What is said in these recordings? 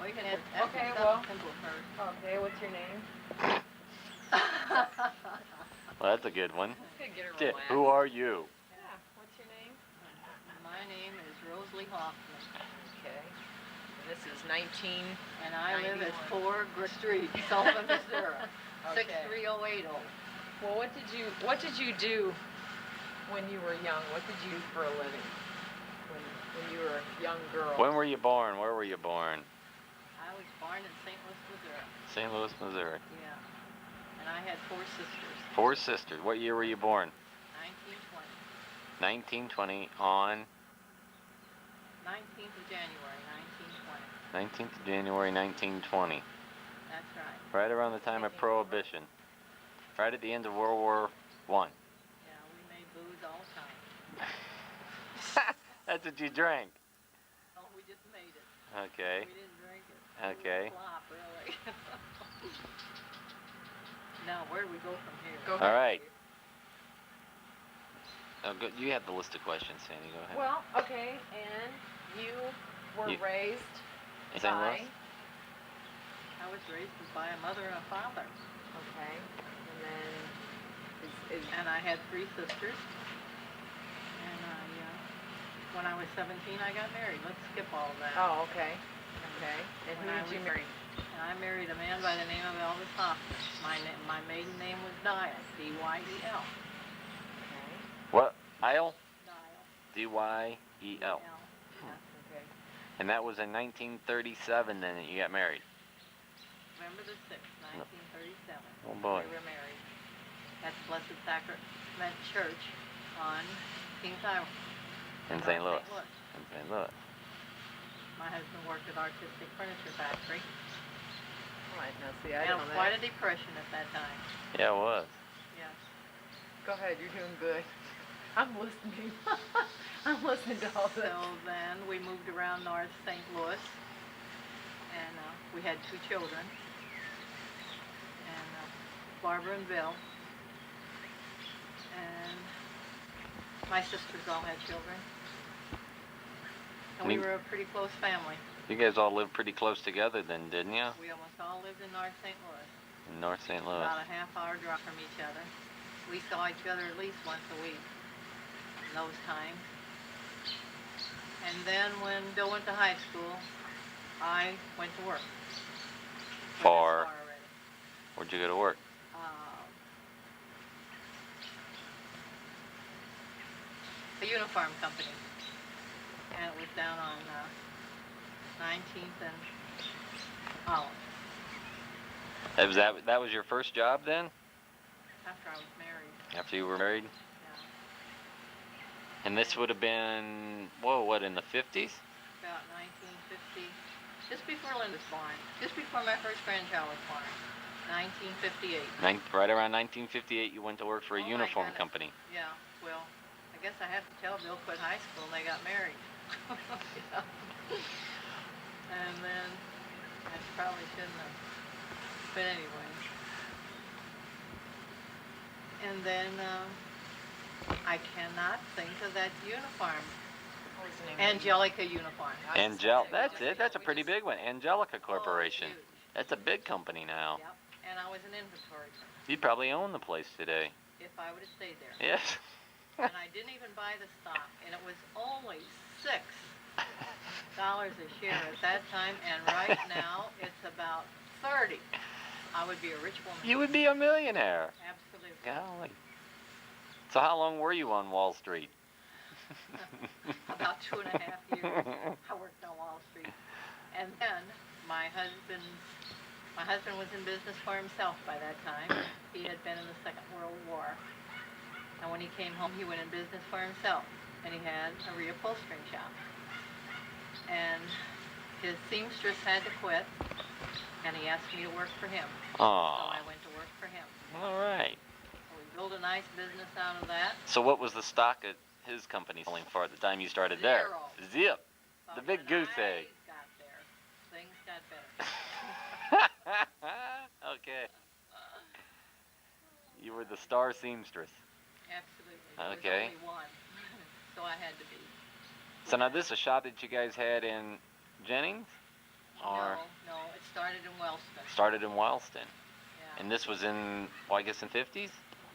We can Okay, well. simple first. Okay, what's your name? Well, that's a good one. Good, get her Yeah, relaxed. who are you? Yeah, what's your name? My name is Rosalie Hoffman. Okay. And this is 19. And I live at 4 Street, Sullivan, Missouri. Okay. 63080. Well, what did you do when you were young? What did you do for a living? When you were a young girl? When were you born? Where were you born? I was born in St. Louis, Missouri. St. Louis, Missouri. Yeah. And I had 4 sisters. 4 sisters. What year were you born? 1920. 1920 on 19th of January, 1920. 19th of January 1920. That's right. Right around the time of Prohibition. Right at the end of World War I. Yeah, we made booze all the time. That's what you drank. Oh, we just made it. Okay. We didn't drink it. Okay. It was a flop, really. Now, where do we go from here? Go ahead. All right. Oh, go, you have the list of questions, Sandy. Go ahead. Well, okay, and you were raised In St. by... Louis? I was raised by a mother and a father. Okay, and then And I had 3 sisters. And when I was 17, I got married. Let's skip all of that. Oh, okay. Okay. And who did you marry? And I married a man by the name of Elvis Hoffman. My maiden name was Dial, D-Y-E-L. Okay. What? Isle? Dial. D-Y-E-L. Yeah. Okay. And that was in 1937 then that you got married? November the 6th, 1937. Oh boy. We were married at the Blessed Sacrament Church on Kings Highway. In St. Louis. In St. Louis. My husband worked at Artistic Furniture Factory. Right, now see, I Had don't know quite that. a depression at that time. Yeah, it was. Yes. Go ahead, you're doing good. I'm listening. I'm listening to all this. So then we moved around North St. Louis, and we had 2 children, and Barbara and Bill, and my sisters all had children, and we were a pretty close family. You guys all lived pretty close together then, didn't you? We almost all lived in North St. Louis, In North St. Louis. about a half-hour drive from each other. We saw each other at least once a week in those times. And then when Bill went to high school, I went to work. Far. Already. Where'd you go to work? A uniform company. And it was down on 19th and Holland. That was your first job then? After I was married. After you were married? Yeah. And this would have been, what, in the 50s? About 1950. Just before Linda was born. Just before my first grandchild was born. 1958. Right around 1958 you went to work for a uniform goodness. company. Yeah, well, I guess I have to tell Bill quit high school and they got married. Yeah. And then, I probably shouldn't have. But anyway. And then, I cannot think of that uniform. What was the name? Angelica Uniform. That's it. That's a pretty big one. Angelica Corporation. Oh, huge. That's a big company now. Yep. And I was an inventory person. You'd probably own the place today. If I would have stayed there. Yes. And I didn't even buy the stock, and it was only $6 a share at that time, and right now it's about 30. I would be a rich woman. You would be a millionaire. Absolutely. Golly. So how long were you on Wall Street? About 2.5 years I worked on Wall Street. And then my husband was in business for himself by that time. He had been in the Second World War. And when he came home, he went in business for himself. And he had a reupholstering shop. And his seamstress had to quit. And he asked me to work for him. So Aw. I went to work for him. All right. So we built a nice business out of that. So what was the stock at his company selling for at the time you started there? Zero. Zip. But The big when goose I egg. got there, things got better. Okay. You were the star seamstress. Absolutely. Okay. There was only one. So I had to be. So now this is a shop that you guys had in Jennings? Or No, it started in Wellston. started in Wellston? Yeah. And this was in, well, I guess in 50s?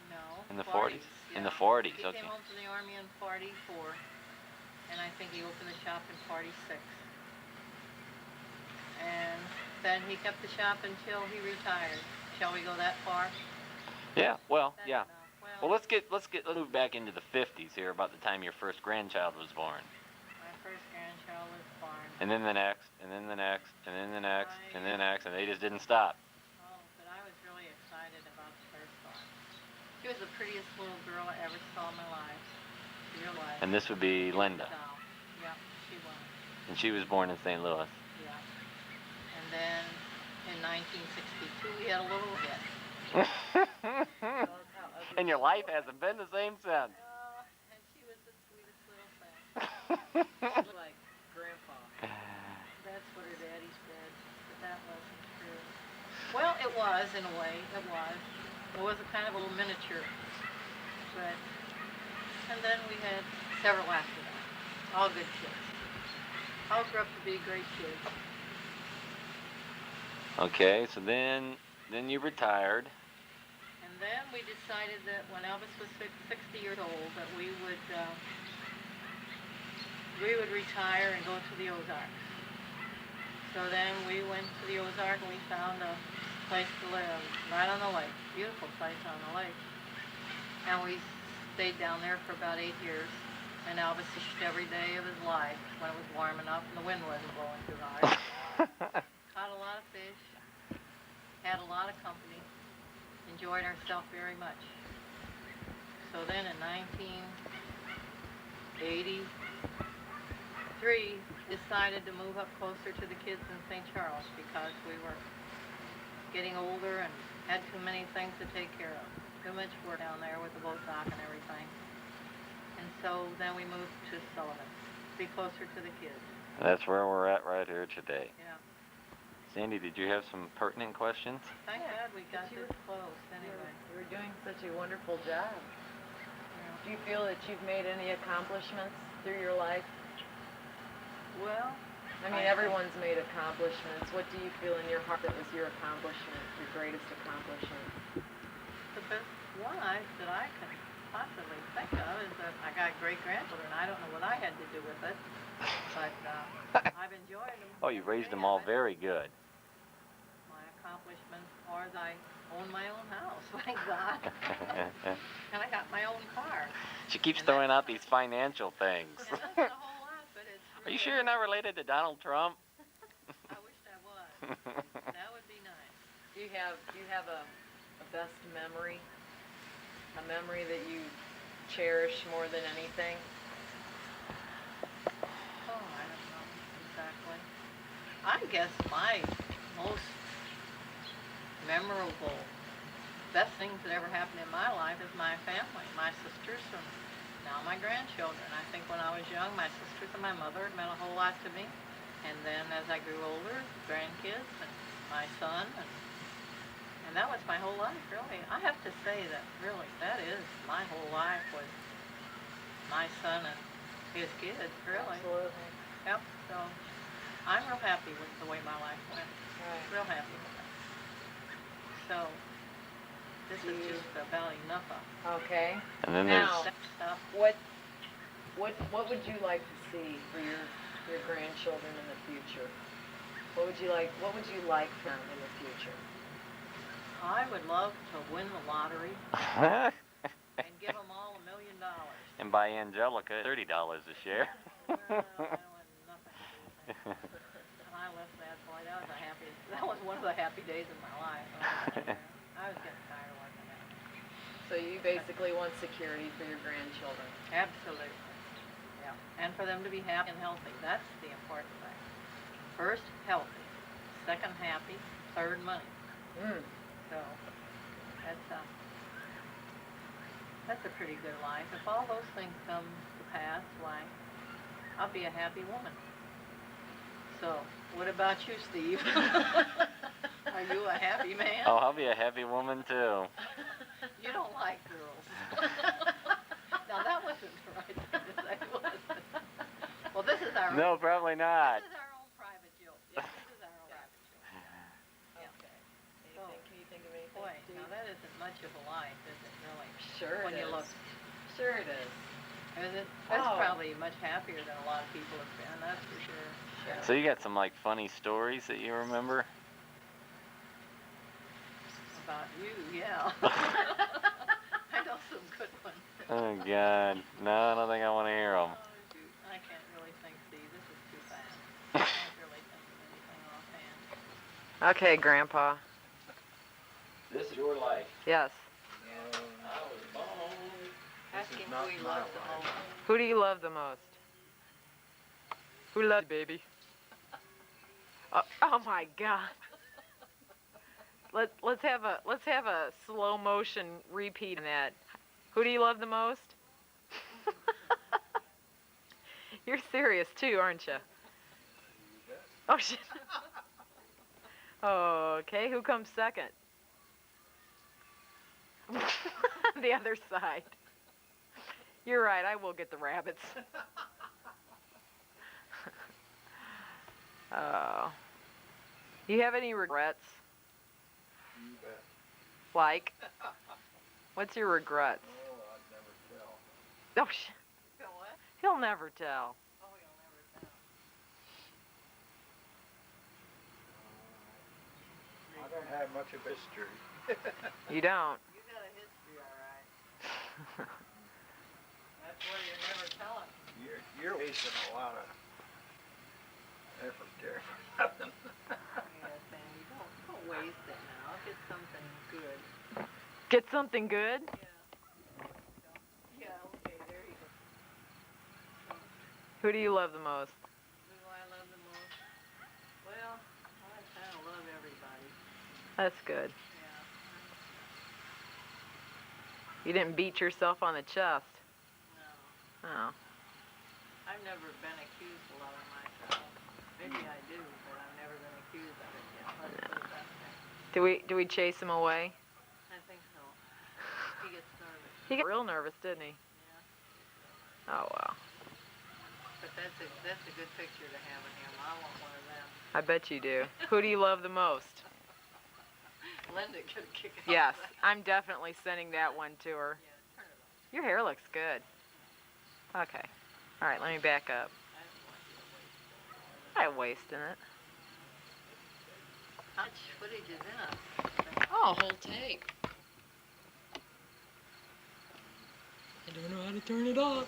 No. In the 40s? Yeah. In the 40s, He okay. came home from the Army in 44, and I think he opened the shop in 46. And then he kept the shop until he retired. Shall we go that far? Yeah, well, That's yeah. enough. Well, let's move back into the 50s here, about the time your first grandchild was born. My first grandchild was born. And then the next, and then the next, and then the next, and then the next, and they just didn't stop. Oh, but I was really excited about the first one. She was the prettiest little girl I ever saw in my life. She really was. And this would be Linda. Yeah, she was. And she was born in St. Louis. Yeah. And then in 1962 we had a little hit. And your life hasn't been the same since. And she was the sweetest little thing. She was like Grandpa. That's what her daddy said, but that wasn't true. Well, it was in a way. It was. It was a kind of a little miniature. But, and then we had several after that. All good kids. All grew up to be great kids. Okay, so then you retired. And then we decided that when Elvis was 60 years old, that we would retire and go to the Ozarks. So then we went to the Ozarks and we found a place to live right on the lake. Beautiful place on the lake. And we stayed down there for about 8 years. And Elvis fished every day of his life when it was warm enough and the wind wasn't blowing too hard. Caught a lot of fish. Had a lot of company. Enjoyed ourselves very much. So then in 1983, decided to move up closer to the kids in St. Charles because we were getting older and had too many things to take care of. Too much work down there with the boat dock and everything. And so then we moved to Sullivan, be closer to the kids. That's where we're at right here today. Yeah. Sandy, did you have some pertinent questions? Thank God we got this close anyway. You were doing such a wonderful job. Yeah. Do you feel that you've made any accomplishments through your life? Well, I mean, everyone's made accomplishments. What do you feel in your heart that was your accomplishment, your greatest accomplishment? the best one that I can possibly think of is that I got great-grandchildren. I don't know what I had to do with it, but I've enjoyed them. Oh, you raised them all very good. My accomplishments are that I own my own house, thank God. And I got my own car. She keeps throwing out these financial things. And that's a whole lot, but it's Are you really- sure you're not related to Donald Trump? I wish I was. That would be nice. Do you have a best memory? A memory that you cherish more than anything? Oh, I don't know exactly. I guess my most memorable, best things that ever happened in my life is my family, my sisters, and now my grandchildren. I think when I was young, my sisters and my mother meant a whole lot to me. And then as I grew older, grandkids and my son, and that was my whole life, really. I have to say that, really, that is my whole life was my son and his kids, really. Absolutely. Yep, so I'm real happy with the way my life went. Right. Real happy with it. So, this is just about enough of Okay. And then Now, there's stuff. what would you like to see for your grandchildren in the future? What would you like for them in the future? I would love to win the lottery and give them all $1 million. and by Angelica, $30 a share. Well, I want nothing to do with that. And I left that boy. That was one of the happy days of my life. I was getting tired of working out. So you basically want security for your grandchildren. Absolutely. Yeah. And for them to be happy and healthy. That's the important thing. First, healthy. Second, happy. Third, money. Mm. So that's a pretty good life. If all those things come to pass, why, I'll be a happy woman. So, what about you, Steve? Are you a happy man? Oh, I'll be a happy woman too. You don't like girls. Now that wasn't right. Was it? Well, this is our No, probably not. This is our own private joke. Yeah, this is our think of anything. Boy, do now you? that isn't much of a life, is it really? Sure When it you is. look, Sure it is. that's Oh. probably much happier than a lot of people have been, that's for sure. Sure. So you got some like funny stories that you remember? About you, yeah. I know some good ones. Oh God, no, I don't think I want to hear them. Oh, shoot. I can't really think, Steve. This is too fast. I can't really think of anything offhand. Okay, Grandpa. This is your life. Yes. I was born. Ask him who he loves the most. Who do you love the most? Who loves you, baby? Oh my God. Let's have a slow motion repeat on that. Who do you love the most? You're serious too, aren't you? Oh shit. Okay, who comes second? The other side. You're right, I will get the rabbits. Oh. You have any regrets? You bet. Like? What's your regrets? Oh, I'd never tell. Oh shit. You know what? He'll never tell. Oh, you'll never tell. I don't have much of history. You don't. You got a history, all right. That's where you're never telling. You're wasting a lot of effort there for nothing. Yeah, Sandy, don't waste it now. Get something good. Get something good? Yeah, okay, there you go. Who do you love the most? Who do I love the most? Well, I kind of love everybody. That's good. Yeah. You didn't beat yourself on the chest. No. Oh. I've never been accused a lot of myself. Maybe I do, but I've never been accused of it yet. Let's put it that way. Do we chase him away? I think so. He gets nervous. He got real nervous, didn't he? Yeah. Oh well. But that's a good picture to have of him. I want one of them. I bet you do. Who do you love the most? Linda could kick it Yes, off. I'm definitely sending that one to her. Yeah, turn it on. Your hair looks good. Okay. All right, let me back up. I don't want you to waste it. I'm wasting it. How much footage is in it? Oh, whole tape. I don't know how to turn it off.